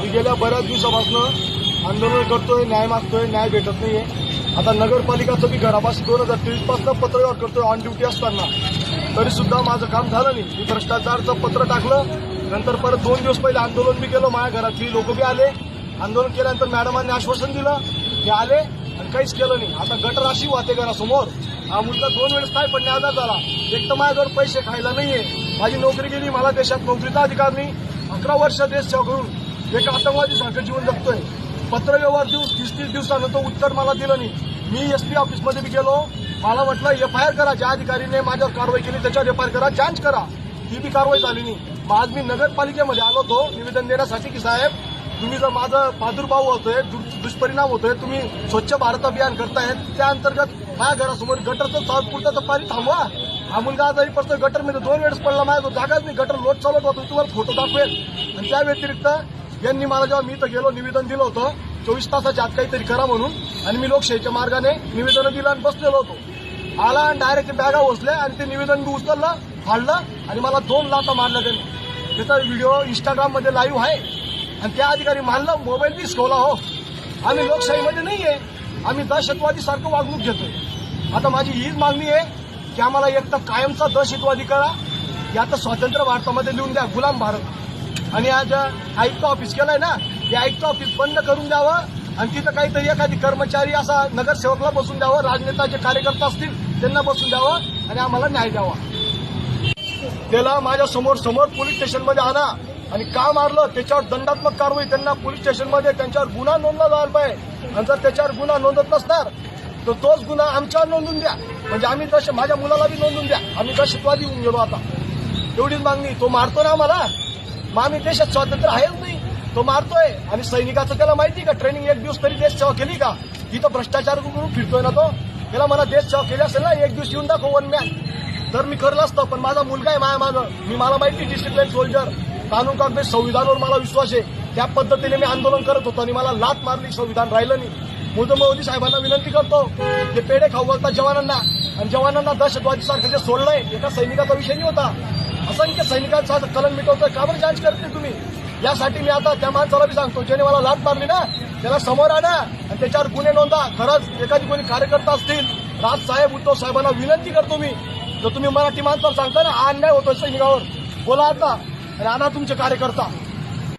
मी गेल्या बऱ्याच दिवसापासून आंदोलन करतोय, न्याय मागतोय, न्याय भेटत नाहीये. आता नगरपालिकाचं मी घरापासून 2023 पासून पत्रव्यवहार करतोय ऑन ड्युटी असताना, तरी सुद्धा माझं काम झालं नाही. मी भ्रष्टाचारचं पत्र टाकलं, नंतर परत 2 दिवस पहिले आंदोलन बी केलं. माझ्या घरातली लोक बी आले. आंदोलन केल्यानंतर मॅडमांनी आश्वासन दिलं, ते आले आणि काहीच केलं नाही. आता गटर अशी वाहते घरासमोर. हा मुलगा 2 वेळेस काय पण आजार झाला. एक तर माझ्याजवळ पैसे खायला नाहीये, माझी नोकरी गेली, मला देशात नोकरीचा अधिकार नाही. 11 वर्ष देश सेवा करून एक आतंकवादी सारखं जीवन जगतोय. पत्रव्यवहार देऊन 30 दिवसानं तो उत्तर मला दिलं नाही. मी एसपी ऑफिसमध्ये बी गेलो, मला म्हटलं एफआयआर करा, ज्या अधिकारीने माझ्यावर कारवाई केली त्याच्यावर एफआयआर करा, जांच करा. ही बी कारवाई झाली नाही. मग आज मी नगरपालिकेमध्ये आलो होतो निवेदन देण्यासाठी की साहेब, तुम्ही जर माझा प्रादुर्भाव होतोय, दुष्परिणाम होतोय, तुम्ही स्वच्छ भारत अभियान करतायत, त्या अंतर्गत माझ्या घरासमोर गटरचं तात्पुरतं पाणी थांबवा. हा मुलगा आजारी पडतोय, गटरमध्ये 2 वेळेस पडला, माझ्या जागाच नाही, गटर लोट चालवत होतो, तुम्हाला फोटो दाखवेल. आणि त्या व्यतिरिक्त यांनी मला जेव्हा मी इथं गेलो निवेदन दिलं होतं 24 तासाच्या आत काहीतरी करा म्हणून, आणि मी लोकशाहीच्या मार्गाने निवेदन दिलं आणि बसलेलो होतो. आला आणि डायरेक्ट बॅगा उचल्या आणि ते निवेदन बी उचललं, फाडलं आणि मला 2 लाथा मारल्या त्यांनी. त्याचा व्हिडिओ इंस्टाग्राममध्ये लाईव्ह आहे. आणि त्या अधिकारी मानलं, मोबाईल बी हिसकवला. हो, आम्ही लोकशाहीमध्ये नाहीये, आम्ही दहशतवादी सारखं वागणूक घेतोय. आता माझी हीच मागणी आहे की आम्हाला एक तर कायमचा दहशतवादी करा, या तर स्वातंत्र्य भारतामध्ये लिहून द्या गुलाम भारत. आणि आज आयुक्त ऑफिस केलंय ना, ते आयुक्त ऑफिस बंद करून द्यावं आणि तिथं काहीतरी एखादी कर्मचारी असा नगरसेवकला बसून द्यावं, राजनेता जे कार्यकर्ते असतील त्यांना बसून द्यावं आणि आम्हाला न्याय द्यावा. त्याला माझ्या समोर पोलीस स्टेशनमध्ये आणा आणि का मारलं त्याच्यावर दंडात्मक कारवाई, त्यांना पोलीस स्टेशनमध्ये त्यांच्यावर गुन्हा नोंदला जायला पाहिजे. आणि जर त्याच्यावर गुन्हा नोंदत नसणार तर तोच गुन्हा आमच्यावर नोंदून द्या, म्हणजे आम्ही माझ्या मुलाला बी नोंदून द्या. आम्ही दहशतवादी होऊन गेलो आता, एवढीच मागणी. तो मारतो ना आम्हाला, मग आम्ही देशात स्वातंत्र्य आहेच नाही, तो मारतोय. आणि सैनिकाचं त्याला माहिती का ट्रेनिंग, 1 दिवस तरी देश सेवा केली का? इथं भ्रष्टाचार करून फिरतोय ना तो. त्याला मला देश सेवा केली असेल ना, 1 दिवस येऊन दाखव वन मॅन, तर मी करलं असतं. पण माझा मुलगा आहे माया मागं, मला माहिती डिसिप्लिन सोल्जर, कानून कायदे संविधानावर मला विश्वास आहे. त्या पद्धतीने मी आंदोलन करत होतो आणि मला लाथ मारली, संविधान राहिलं नाही. मोदी साहेबांना विनंती करतो, ते पेढे खाऊ घालतात जवानांना, आणि जवानांना दहशतवादी सारखं जे सोडलंय, एका सैनिकाचा विषय नाही होता. असंख्य सैनिकांचा कलम मिटवतोय, का बरं जांच करते तुम्ही? यासाठी मी आता त्या माणसाला बी सांगतो, ज्याने मला लाथ मारली ना, त्याला समोर आणा आणि त्याच्यावर गुन्हे नोंदा. खरंच एखादी कोणी कार्यकर्ता असतील, राज साहेब, उद्धव साहेबांना विनंती करतो मी, जर तुम्ही मराठी माणसाला सांगता ना हा अन्याय होतोय सैनिकावर, बोला आता आणि आणा तुमचे कार्यकर्ता.